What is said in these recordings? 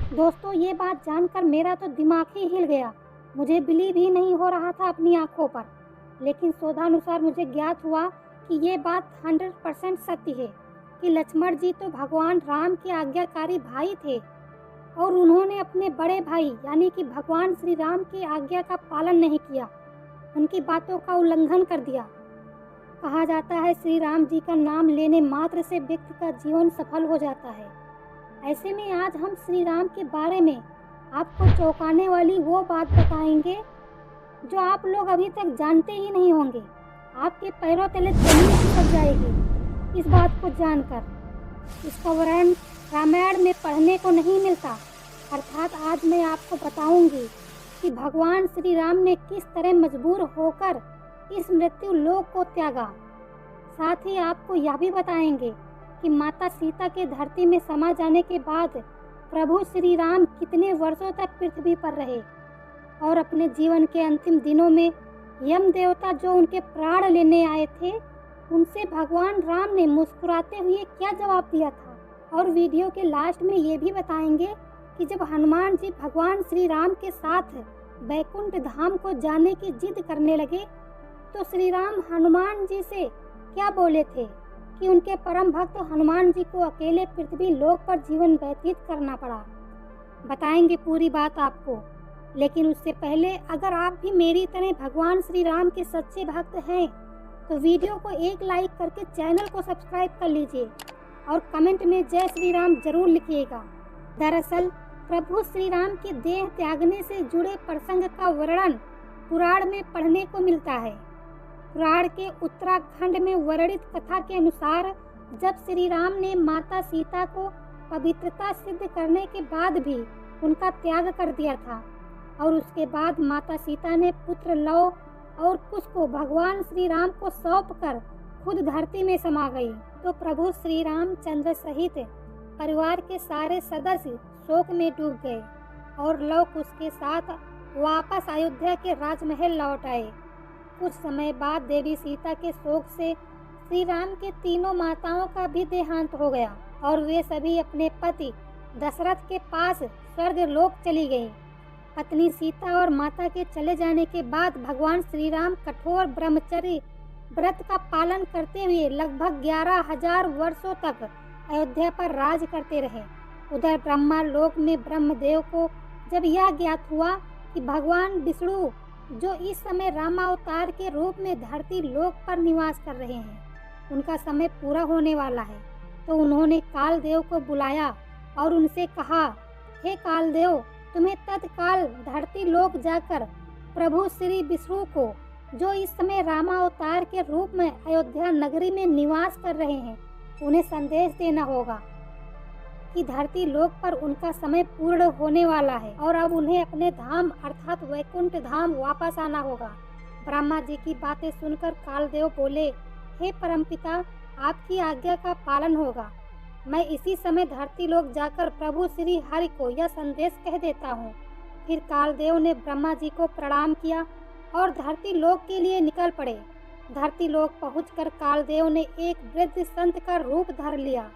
दोस्तों, ये बात जानकर मेरा तो दिमाग ही हिल गया। मुझे बिलीव ही नहीं हो रहा था अपनी आंखों पर। लेकिन शोधानुसार मुझे ज्ञात हुआ कि ये बात 100% सत्य है कि लक्ष्मण जी तो भगवान राम के आज्ञाकारी भाई थे और उन्होंने अपने बड़े भाई यानी कि भगवान श्री राम की आज्ञा का पालन नहीं किया, उनकी बातों का उल्लंघन कर दिया। कहा जाता है श्री राम जी का नाम लेने मात्र से व्यक्ति का जीवन सफल हो जाता है। ऐसे में आज हम श्री राम के बारे में आपको चौंकाने वाली वो बात बताएंगे जो आप लोग अभी तक जानते ही नहीं होंगे। आपके पैरों तले जमीन खिसक जाएगी इस बात को जानकर। इसका वर्णन रामायण में पढ़ने को नहीं मिलता। अर्थात आज मैं आपको बताऊंगी कि भगवान श्री राम ने किस तरह मजबूर होकर इस मृत्यु लोक को त्यागा। साथ ही आपको यह भी बताएंगे कि माता सीता के धरती में समा जाने के बाद प्रभु श्री राम कितने वर्षों तक पृथ्वी पर रहे और अपने जीवन के अंतिम दिनों में यम देवता जो उनके प्राण लेने आए थे उनसे भगवान राम ने मुस्कुराते हुए क्या जवाब दिया था। और वीडियो के लास्ट में ये भी बताएंगे कि जब हनुमान जी भगवान श्री राम के साथ बैकुंठ धाम को जाने की जिद करने लगे तो श्री राम हनुमान जी से क्या बोले थे कि उनके परम भक्त हनुमान जी को अकेले पृथ्वी लोक पर जीवन व्यतीत करना पड़ा। बताएंगे पूरी बात आपको। लेकिन उससे पहले अगर आप भी मेरी तरह भगवान श्री राम के सच्चे भक्त हैं तो वीडियो को एक लाइक करके चैनल को सब्सक्राइब कर लीजिए और कमेंट में जय श्री राम जरूर लिखिएगा। दरअसल प्रभु श्री राम के देह त्यागने से जुड़े प्रसंग का वर्णन पुराण में पढ़ने को मिलता है। पुराण के उत्तराखंड में वर्णित कथा के अनुसार जब श्री राम ने माता सीता को पवित्रता सिद्ध करने के बाद भी उनका त्याग कर दिया था और उसके बाद माता सीता ने पुत्र लव और कुश को भगवान श्री राम को सौंप कर खुद धरती में समा गई, तो प्रभु श्री रामचंद्र सहित परिवार के सारे सदस्य शोक में डूब गए और लव कुश के साथ वापस अयोध्या के राजमहल लौट आए। कुछ समय बाद देवी सीता के शोक से श्री राम के तीनों माताओं का भी देहांत हो गया और वे सभी अपने पति दशरथ के पास स्वर्ग लोक चली गईं। पत्नी सीता और माता के चले जाने के बाद भगवान श्री राम कठोर ब्रह्मचर्य व्रत का पालन करते हुए लगभग 11,000 वर्षों तक अयोध्या पर राज करते रहे। उधर ब्रह्मा लोक में ब्रह्मदेव को जब यह ज्ञात हुआ कि भगवान विष्णु जो इस समय रामावतार के रूप में धरती लोक पर निवास कर रहे हैं उनका समय पूरा होने वाला है, तो उन्होंने कालदेव को बुलाया और उनसे कहा, हे कालदेव, तुम्हें तत्काल धरती लोक जाकर प्रभु श्री विष्णु को जो इस समय रामावतार के रूप में अयोध्या नगरी में निवास कर रहे हैं उन्हें संदेश देना होगा कि धरती लोक पर उनका समय पूर्ण होने वाला है और अब उन्हें अपने धाम अर्थात वैकुंठ धाम वापस आना होगा। ब्रह्मा जी की बातें सुनकर कालदेव बोले, हे परमपिता, आपकी आज्ञा का पालन होगा। मैं इसी समय धरती लोक जाकर प्रभु श्री हरि को यह संदेश कह देता हूँ। फिर कालदेव ने ब्रह्मा जी को प्रणाम किया और धरती लोक के लिए निकल पड़े। धरती लोक पहुंचकर कालदेव ने एक वृद्ध संत का रूप धर लिया।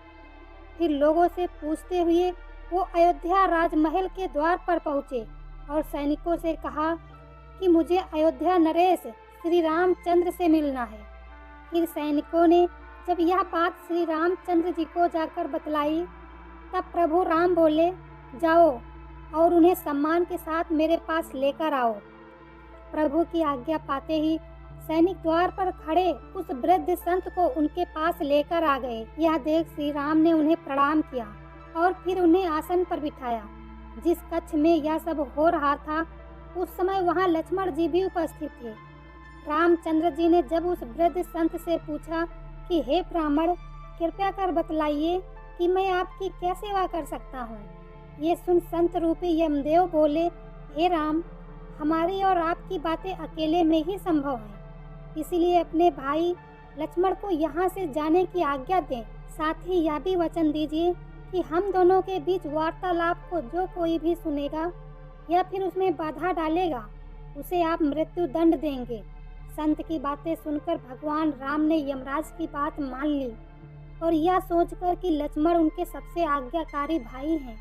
फिर लोगों से पूछते हुए वो अयोध्या राजमहल के द्वार पर पहुँचे और सैनिकों से कहा कि मुझे अयोध्या नरेश श्री रामचंद्र से मिलना है। फिर सैनिकों ने जब यह बात श्री रामचंद्र जी को जाकर बतलाई तब प्रभु राम बोले, जाओ और उन्हें सम्मान के साथ मेरे पास लेकर आओ। प्रभु की आज्ञा पाते ही सैनिक द्वार पर खड़े उस वृद्ध संत को उनके पास लेकर आ गए। यह देख श्री राम ने उन्हें प्रणाम किया और फिर उन्हें आसन पर बिठाया। जिस कक्ष में यह सब हो रहा था उस समय वहां लक्ष्मण जी भी उपस्थित थे। रामचंद्र जी ने जब उस वृद्ध संत से पूछा कि हे ब्राह्मण, कृपया कर बतलाइए कि मैं आपकी क्या सेवा कर सकता हूँ। ये सुन संत रूपी यमदेव बोले, हे राम, हमारी और आपकी बातें अकेले में ही संभव है, इसलिए अपने भाई लक्ष्मण को यहाँ से जाने की आज्ञा दें। साथ ही यह भी वचन दीजिए कि हम दोनों के बीच वार्तालाप को जो कोई भी सुनेगा या फिर उसमें बाधा डालेगा उसे आप मृत्यु दंड देंगे। संत की बातें सुनकर भगवान राम ने यमराज की बात मान ली और यह सोचकर कि लक्ष्मण उनके सबसे आज्ञाकारी भाई हैं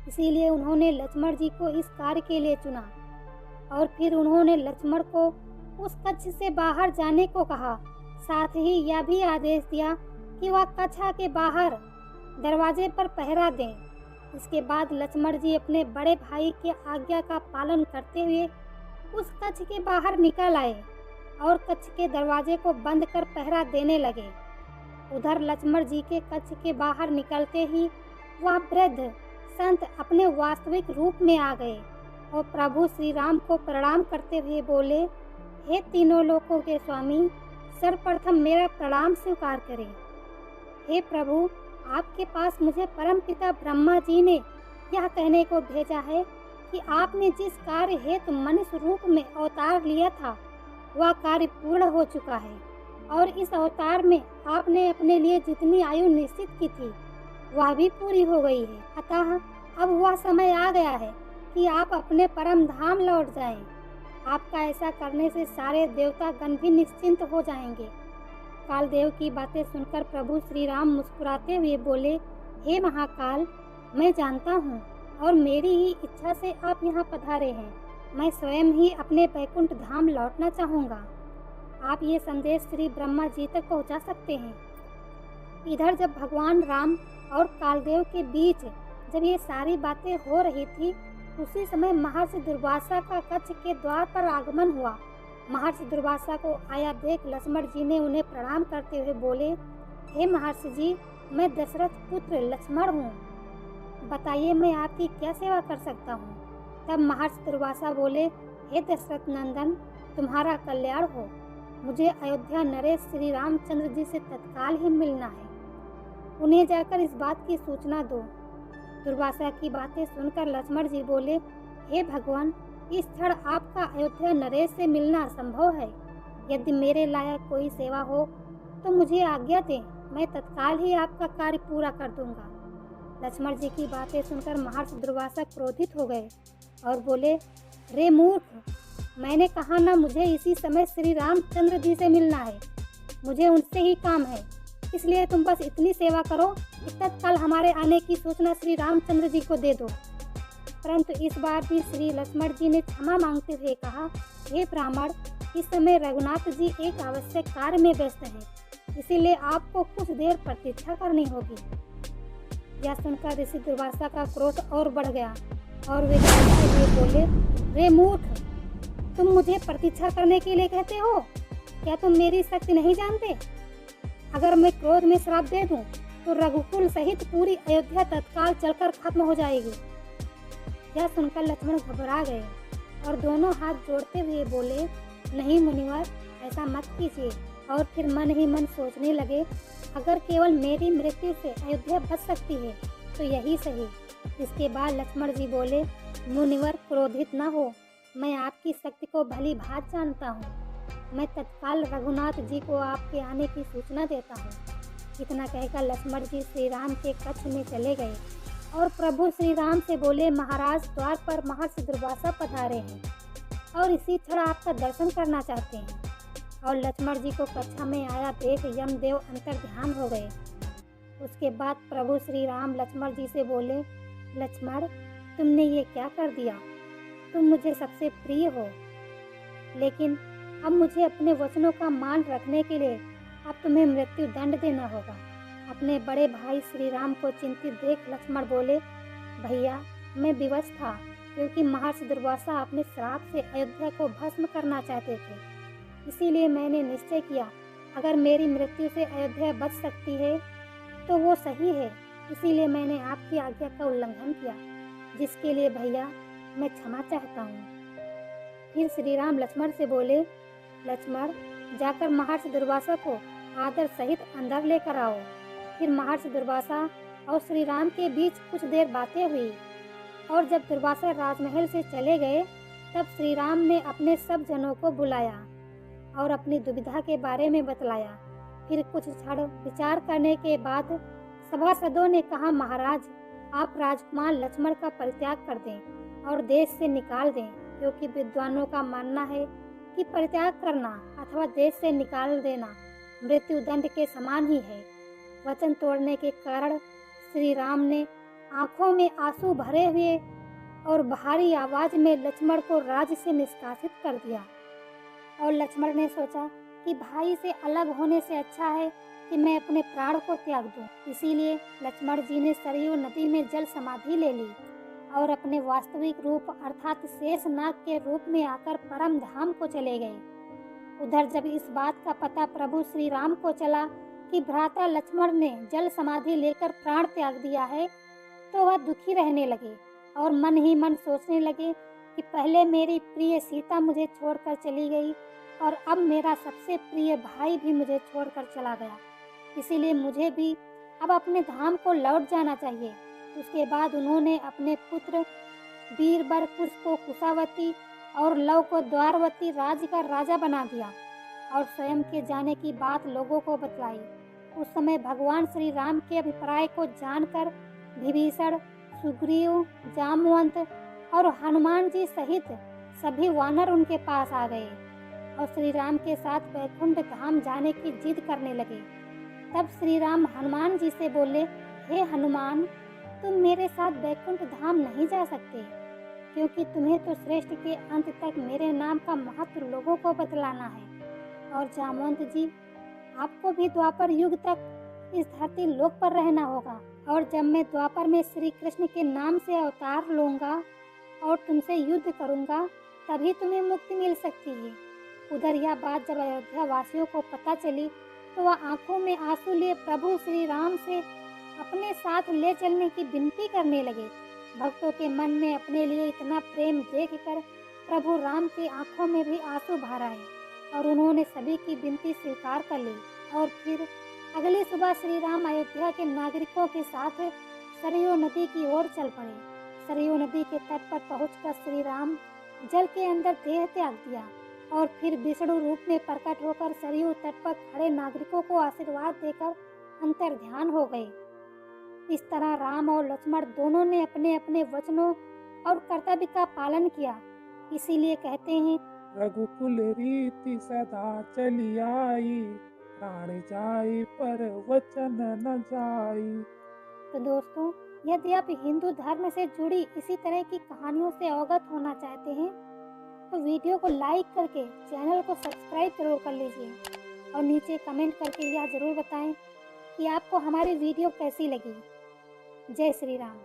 इसीलिए उन्होंने लक्ष्मण जी को इस कार्य के लिए चुना। और फिर उन्होंने लक्ष्मण को उस कक्ष से बाहर जाने को कहा। साथ ही यह भी आदेश दिया कि वह कक्षा के बाहर दरवाजे पर पहरा दें। इसके बाद लक्ष्मण जी अपने बड़े भाई के आज्ञा का पालन करते हुए उस कक्ष के बाहर निकल आए और कक्ष के दरवाजे को बंद कर पहरा देने लगे। उधर लक्ष्मण जी के कक्ष के बाहर निकलते ही वह वृद्ध संत अपने वास्तविक रूप में आ गए और प्रभु श्री राम को प्रणाम करते हुए बोले, हे तीनों लोकों के स्वामी, सर्वप्रथम मेरा प्रणाम स्वीकार करें। हे प्रभु, आपके पास मुझे परमपिता ब्रह्मा जी ने यह कहने को भेजा है कि आपने जिस कार्य हेतु मनुष्य रूप में अवतार लिया था वह कार्य पूर्ण हो चुका है और इस अवतार में आपने अपने लिए जितनी आयु निश्चित की थी वह भी पूरी हो गई है। अतः अब वह समय आ गया है कि आप अपने परम धाम लौट जाएं। आपका ऐसा करने से सारे देवता गण भी निश्चिंत हो जाएंगे। कालदेव की बातें सुनकर प्रभु श्री राम मुस्कुराते हुए बोले, हे महाकाल, मैं जानता हूँ और मेरी ही इच्छा से आप यहाँ पधारे हैं। मैं स्वयं ही अपने बैकुंठ धाम लौटना चाहूँगा। आप ये संदेश श्री ब्रह्मा जी तक पहुँचा सकते हैं। इधर जब भगवान राम और कालदेव के बीच जब ये सारी बातें हो रही थी, उसी समय महर्षि दुर्वासा का कक्ष के द्वार पर आगमन हुआ। महर्षि दुर्वासा को आया देख लक्ष्मण जी ने उन्हें प्रणाम करते हुए बोले, हे महर्षि जी, मैं दशरथ पुत्र लक्ष्मण हूँ, बताइए मैं आपकी क्या सेवा कर सकता हूँ। तब महर्षि दुर्वासा बोले, हे दशरथ नंदन, तुम्हारा कल्याण हो। मुझे अयोध्या नरेश श्री रामचंद्र जी से तत्काल ही मिलना है। उन्हें जाकर इस बात की सूचना दो। दुर्वासा की बातें सुनकर लक्ष्मण जी बोले, हे भगवान, इस क्षण आपका अयोध्या नरेश से मिलना असंभव है। यदि मेरे लायक कोई सेवा हो तो मुझे आज्ञा दें, मैं तत्काल ही आपका कार्य पूरा कर दूंगा। लक्ष्मण जी की बातें सुनकर महर्षि दुर्वासा क्रोधित हो गए और बोले, रे मूर्ख, मैंने कहा ना मुझे इसी समय श्री रामचंद्र जी से मिलना है। मुझे उनसे ही काम है, इसलिए तुम बस इतनी सेवा करो कि तत्काल हमारे आने की सूचना श्री रामचंद्र जी को दे दो। परंतु इस बार भी श्री लक्ष्मण जी ने क्षमा मांगते हुए कहा, हे ब्राह्मण, इस समय रघुनाथ जी एक आवश्यक कार्य में व्यस्त हैं, इसीलिए आपको कुछ देर प्रतीक्षा करनी होगी। यह सुनकर ऋषि दुर्वासा का क्रोध और बढ़ गया और वे कहते हुए बोले, रे मूर्ख, तुम मुझे प्रतीक्षा करने के लिए कहते हो? क्या तुम मेरी शक्ति नहीं जानते? अगर मैं क्रोध में श्राप दे दूं तो रघुकुल सहित पूरी अयोध्या तत्काल जलकर खत्म हो जाएगी। यह सुनकर लक्ष्मण घबरा गए और दोनों हाथ जोड़ते हुए बोले, नहीं मुनिवर, ऐसा मत कीजिए। और फिर मन ही मन सोचने लगे, अगर केवल मेरी मृत्यु से अयोध्या बच सकती है तो यही सही। इसके बाद लक्ष्मण जी बोले, मुनिवर क्रोधित न हो, मैं आपकी शक्ति को भली भांति जानता हूँ। मैं तत्काल रघुनाथ जी को आपके आने की सूचना देता हूँ। इतना कहकर लक्ष्मण जी श्री राम के कक्ष में चले गए और प्रभु श्री राम से बोले, महाराज, द्वार पर महर्षि दुर्वासा पधारे हैं और इसी क्षण आपका दर्शन करना चाहते हैं। और लक्ष्मण जी को कक्षा में आया देख यमदेव अंतर ध्यान हो गए। उसके बाद प्रभु श्री राम लक्ष्मण जी से बोले, लक्ष्मण, तुमने ये क्या कर दिया? तुम मुझे सबसे प्रिय हो, लेकिन अब मुझे अपने वचनों का मान रखने के लिए अब तुम्हें मृत्यु दंड देना होगा। अपने बड़े भाई श्री राम को चिंतित देख लक्ष्मण बोले, भैया, मैं विवश था क्योंकि महर्षि दुर्वासा अपने श्राप से अयोध्या को भस्म करना चाहते थे। इसीलिए मैंने निश्चय किया, अगर मेरी मृत्यु से अयोध्या बच सकती है तो वो सही है। इसीलिए मैंने आपकी आज्ञा का उल्लंघन किया, जिसके लिए भैया मैं क्षमा चाहता हूँ। फिर श्री राम लक्ष्मण से बोले, लक्ष्मण, जाकर महर्षि दुर्वासा को आदर सहित अंदर लेकर आओ। फिर महर्षि दुर्वासा और श्री राम के बीच कुछ देर बातें हुई और जब दुर्वासा राजमहल से चले गए तब श्री राम ने अपने सब जनों को बुलाया और अपनी दुविधा के बारे में बतलाया। फिर कुछ क्षण विचार करने के बाद सभासदों ने कहा, महाराज, आप राजकुमार लक्ष्मण का परित्याग कर दें और देश से निकाल दें, क्योंकि विद्वानों का मानना है कि परित्याग करना अथवा देश से निकाल देना मृत्यु दंड के समान ही है। वचन तोड़ने के कारण श्री राम ने आंखों में आंसू भरे हुए और भारी आवाज में लक्ष्मण को राज्य से निष्कासित कर दिया। और लक्ष्मण ने सोचा कि भाई से अलग होने से अच्छा है कि मैं अपने प्राण को त्याग दूं। इसीलिए लक्ष्मण जी ने सरयू नदी में जल समाधि ले ली और अपने वास्तविक रूप अर्थात शेषनाग के रूप में आकर परम धाम को चले गए। उधर जब इस बात का पता प्रभु श्री राम को चला कि भ्राता लक्ष्मण ने जल समाधि लेकर प्राण त्याग दिया है, तो वह दुखी रहने लगे और मन ही मन सोचने लगे कि पहले मेरी प्रिय सीता मुझे छोड़कर चली गई और अब मेरा सबसे प्रिय भाई भी मुझे छोड़कर चला गया, इसीलिए मुझे भी अब अपने धाम को लौट जाना चाहिए। उसके बाद उन्होंने अपने पुत्र बीरबर कुश को कुशावती और लव को द्वारवती राज्य का राजा बना दिया और स्वयं के जाने की बात लोगों को बतलाई। उस समय भगवान श्री राम के अभिप्राय को जानकर विभीषण, सुग्रीव, जामवंत और हनुमान जी सहित सभी वानर उनके पास आ गए और श्री राम के साथ वैकुंठ धाम जाने की जिद करने लगे। तब श्री राम हनुमान जी से बोले, हे हनुमान, तुम मेरे साथ वैकुंठ धाम नहीं जा सकते, क्योंकि तुम्हें तो श्रेष्ठ के अंत तक मेरे नाम का महत्व लोगों को बतलाना है। और जामवंत जी, आपको भी द्वापर युग तक इस धरती लोक पर रहना होगा, और जब मैं द्वापर में श्री कृष्ण के नाम से अवतार लूंगा और तुमसे युद्ध करूंगा, तभी तुम्हें मुक्ति मिल सकती है। उधर यह बात जब अयोध्या वासियों को पता चली तो वह आंखों में आंसू लिए प्रभु श्री राम से अपने साथ ले चलने की विनती करने लगे। भक्तों के मन में अपने लिए इतना प्रेम देखकर प्रभु राम की आंखों में भी आंसू भर आए और उन्होंने सभी की विनती स्वीकार कर ली। और फिर अगली सुबह श्री राम अयोध्या के नागरिकों के साथ सरयू नदी की ओर चल पड़े। सरयू नदी के तट पर पहुंचकर श्री राम जल के अंदर देह त्याग दिया और फिर विष्णु रूप में प्रकट होकर सरयू तट पर खड़े नागरिकों को आशीर्वाद देकर अंतर ध्यान हो गए। इस तरह राम और लक्ष्मण दोनों ने अपने अपने वचनों और कर्तव्य का पालन किया। इसीलिए कहते हैं, रघुकुल रीति सदा चली आई, प्राण जाई पर वचन न जाई। तो दोस्तों, यदि आप हिंदू धर्म से जुड़ी इसी तरह की कहानियों से अवगत होना चाहते हैं तो वीडियो को लाइक करके चैनल को सब्सक्राइब जरूर कर लीजिए और नीचे कमेंट करके यह जरूर बताएं कि आपको हमारी वीडियो कैसी लगी। जय श्री राम।